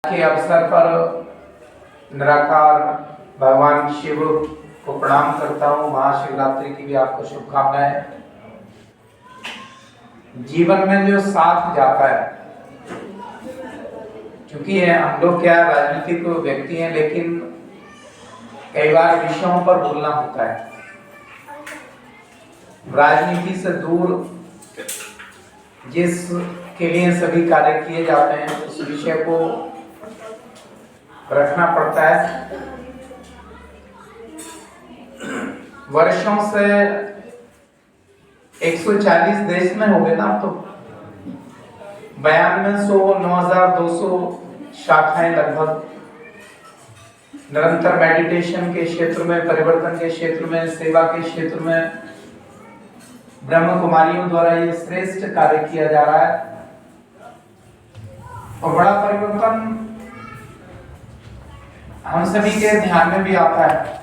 के अवसर पर निराकार भगवान शिव को प्रणाम करता हूँ। महाशिवरात्रि की भी आपको शुभकामनाएं। जीवन में जो साथ जाता है, क्योंकि हम लोग क्या राजनीतिक व्यक्ति हैं, लेकिन कई बार विषयों पर बोलना होता है। राजनीति से दूर जिसके लिए सभी कार्य किए जाते हैं, उस विषय को रखना पड़ता है। वर्षों से 140 देश में हो गए ना, तो 9200 9200 शाखाएं लगभग निरंतर मेडिटेशन के क्षेत्र में, परिवर्तन के क्षेत्र में, सेवा के क्षेत्र में ब्रह्म कुमारियों द्वारा ये श्रेष्ठ कार्य किया जा रहा है। और बड़ा परिवर्तन हम सभी के ध्यान में भी आता है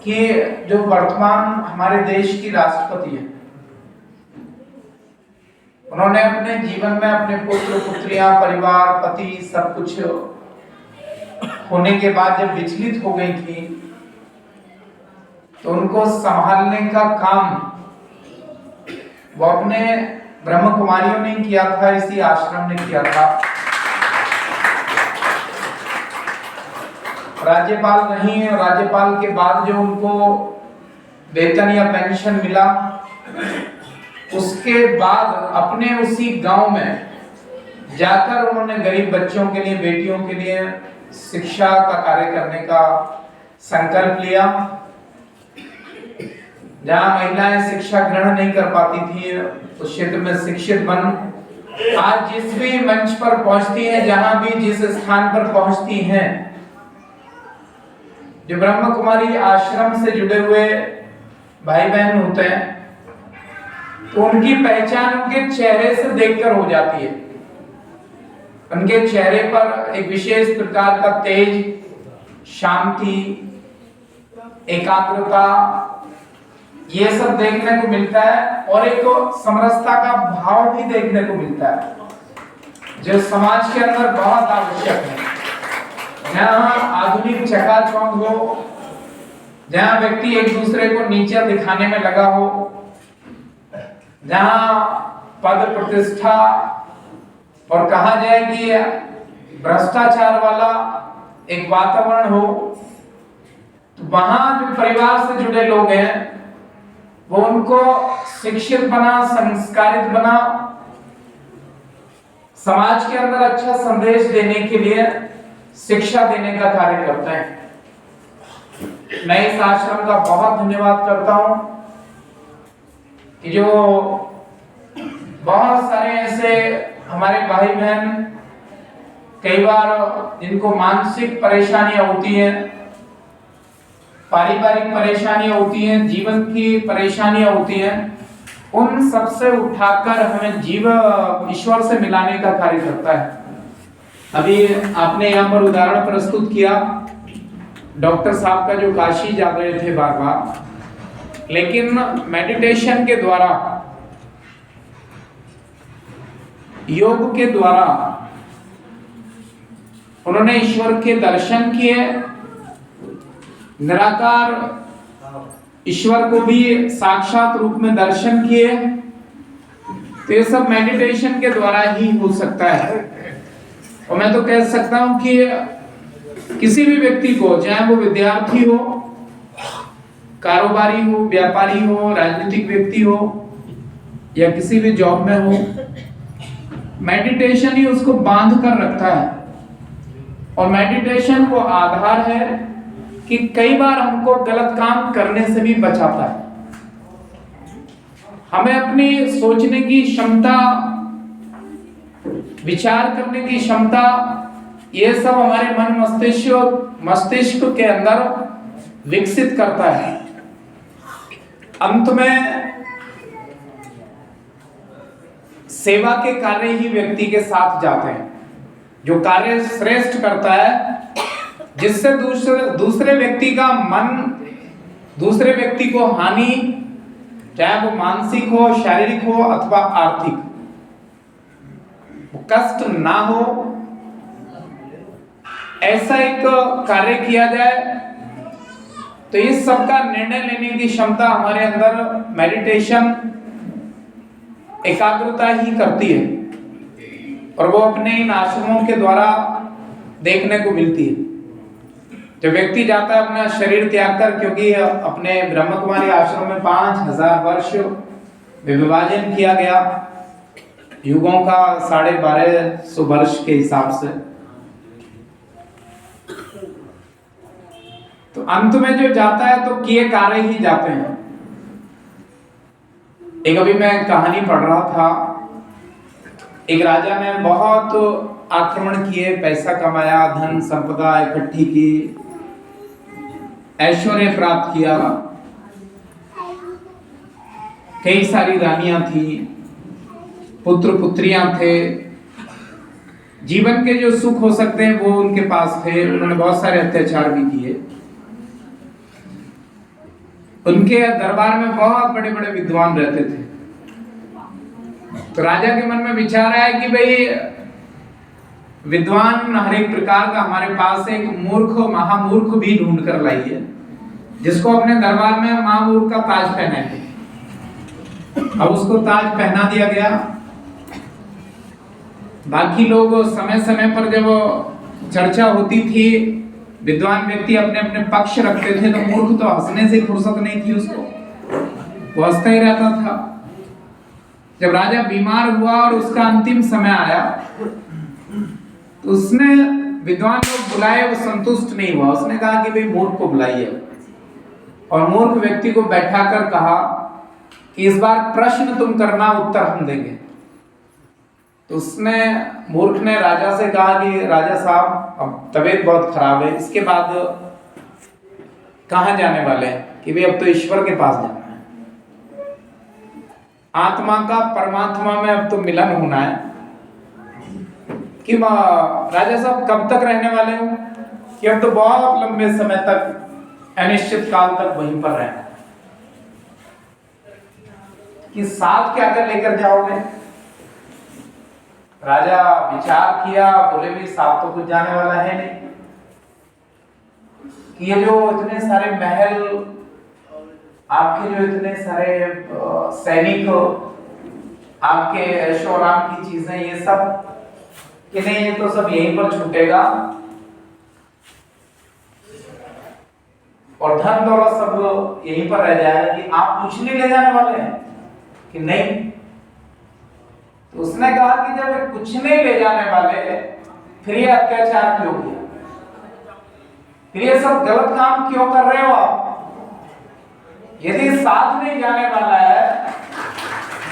कि जो वर्तमान हमारे देश की राष्ट्रपति है, उन्होंने अपने जीवन में अपने पुत्र पुत्रियां, परिवार, पति सब कुछ होने के बाद जब विचलित हो गई थी, तो उनको संभालने का काम वो अपने ब्रह्म कुमारियों ने किया था, इसी आश्रम ने किया था। राज्यपाल नहीं है, राज्यपाल के बाद जो उनको वेतन या पेंशन मिला, उसके बाद अपने उसी गांव में जाकर उन्होंने गरीब बच्चों के लिए, बेटियों के लिए शिक्षा का कार्य करने का संकल्प लिया। जहां महिलाएं शिक्षा ग्रहण नहीं कर पाती थी, उस क्षेत्र में शिक्षित बन आज जिस भी मंच पर पहुंचती हैं, जहां भी जिस स्थान पर पहुंचती हैं, जो ब्रह्म कुमारी आश्रम से जुड़े हुए भाई बहन होते हैं, तो उनकी पहचान उनके चेहरे से देखकर हो जाती है। उनके चेहरे पर एक विशेष प्रकार का तेज, शांति, एकाग्रता, ये सब देखने को मिलता है। और एक समरसता का भाव भी देखने को मिलता है, जो समाज के अंदर बहुत आवश्यक है। जहाँ आधुनिक चकाचौंध हो, जहाँ व्यक्ति एक दूसरे को नीचा दिखाने में लगा हो, जहाँ पद प्रतिष्ठा और कहा जाए कि भ्रष्टाचार वाला एक वातावरण हो, तो वहां जो परिवार से जुड़े लोग हैं, वो उनको शिक्षित बना, संस्कारित बना, समाज के अंदर अच्छा संदेश देने के लिए शिक्षा देने का कार्य करते हैं। मैं इस आश्रम का बहुत धन्यवाद करता हूं कि जो बहुत सारे ऐसे हमारे भाई बहन, कई बार जिनको मानसिक परेशानियां होती हैं, पारिवारिक परेशानियां होती हैं, जीवन की परेशानियां होती हैं, उन सबसे उठाकर हमें ईश्वर से मिलाने का कार्य करता है। अभी आपने यहाँ पर उदाहरण प्रस्तुत किया डॉक्टर साहब का, जो काशी जा रहे थे बार बार, लेकिन मेडिटेशन के द्वारा, योग के द्वारा उन्होंने ईश्वर के दर्शन किए, निराकार ईश्वर को भी साक्षात रूप में दर्शन किए। तो ये सब मेडिटेशन के द्वारा ही हो सकता है। और मैं तो कह सकता हूं कि किसी भी व्यक्ति को, चाहे वो विद्यार्थी हो, कारोबारी हो, व्यापारी हो, राजनीतिक व्यक्ति हो, या किसी भी जॉब में हो, मेडिटेशन ही उसको बांध कर रखता है। और मेडिटेशन वो आधार है कि कई बार हमको गलत काम करने से भी बचाता है। हमें अपनी सोचने की क्षमता, विचार करने की क्षमता, ये सब हमारे मन मस्तिष्क के अंदर विकसित करता है। अंत में सेवा के कार्य ही व्यक्ति के साथ जाते हैं। जो कार्य श्रेष्ठ करता है, जिससे दूसरे व्यक्ति का मन, दूसरे व्यक्ति को हानि, चाहे वो मानसिक हो, शारीरिक हो अथवा आर्थिक, कष्ट ना हो, ऐसा एक कार्य किया जाए। तो इस सब का निर्णय लेने की क्षमता हमारे अंदर मेडिटेशन एकाग्रता ही करती है, और वो अपने इन आश्रमों के द्वारा देखने को मिलती है। जब व्यक्ति जाता है अपना शरीर त्याग कर, क्योंकि अपने ब्रह्म कुमारी आश्रम में 5000 वर्ष विभाजन किया गया, युगों का 1250 वर्ष के हिसाब से, तो अंत में जो जाता है तो किए कार्य ही जाते हैं। एक अभी मैं कहानी पढ़ रहा था, एक राजा ने बहुत आक्रमण किए, पैसा कमाया, धन संपदा इकट्ठी की, ऐश्वर्य प्राप्त किया, कई सारी रानियां थी, पुत्र पुत्रियां थे, जीवन के जो सुख हो सकते हैं वो उनके पास थे। उन्होंने बहुत सारे अत्याचार भी किए। उनके दरबार में बहुत बड़े बड़े विद्वान रहते थे। तो राजा के मन में विचार आया कि भाई विद्वान हर एक प्रकार का हमारे पास एक मूर्ख महामूर्ख भी ढूंढ कर लाइए, जिसको अपने दरबार में महामूर्ख का ताज पहनाएंगे। अब उसको ताज पहना दिया गया। बाकी लोग समय समय पर जब चर्चा होती थी, विद्वान व्यक्ति अपने अपने पक्ष रखते थे, तो मूर्ख तो हंसने से फुर्सत नहीं थी उसको, वो हंसता ही रहता था। जब राजा बीमार हुआ और उसका अंतिम समय आया, तो उसने विद्वान लोग बुलाए, वो संतुष्ट नहीं हुआ। उसने कहा कि भाई मूर्ख को बुलाइए, और मूर्ख व्यक्ति को बैठाकर कहा कि इस बार प्रश्न तुम करना, उत्तर हम देंगे। तो उसने मूर्ख ने राजा से कहा कि राजा साहब अब तबीयत बहुत खराब है, इसके बाद कहाँ जाने वाले हैं? कि भाई अब तो ईश्वर के पास जाना है, आत्मा का परमात्मा में अब तो मिलन होना है। कि राजा साहब कब तक रहने वाले हो? कि अब तो बहुत लंबे समय तक, अनिश्चित काल तक वहीं पर रहना। कि साथ क्या कर लेकर जाओगे? राजा विचार किया, बोले भी साथ तो कुछ जाने वाला है नहीं। कि ये जो इतने सारे महल, आपके जो इतने सारे सैनिक, आपके ऐशो आराम की चीजें, ये सब कि नहीं, ये तो सब यहीं पर छूटेगा, और धन दौलत सब यहीं पर रह जाएगा। कि आप कुछ नहीं ले जाने वाले हैं? कि नहीं। तो उसने कहा कि जब कुछ नहीं ले जाने वाले, फिर ये अत्याचार क्यों किया? फिर ये सब गलत काम क्यों कर रहे हो आप? यदि साथ नहीं जाने वाला है,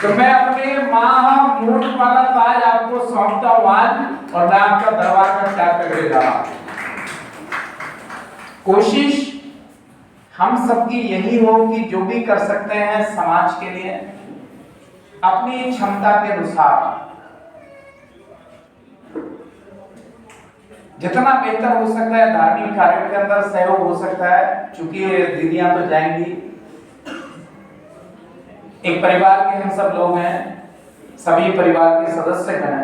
तो मैं अपने महामूर्ख वाला ताज आपको सौंपता हूं आज, और मैं आपका दरबार का त्याग करके जा रहा हूं। कोशिश हम सबकी यही हो कि जो भी कर सकते हैं समाज के लिए, अपनी क्षमता के अनुसार जितना बेहतर हो सकता है, धार्मिक कार्यों के अंदर सहयोग हो सकता है। चूंकि दीदियां तो जाएंगी, एक परिवार के हम सब लोग हैं, सभी परिवार के सदस्य हैं।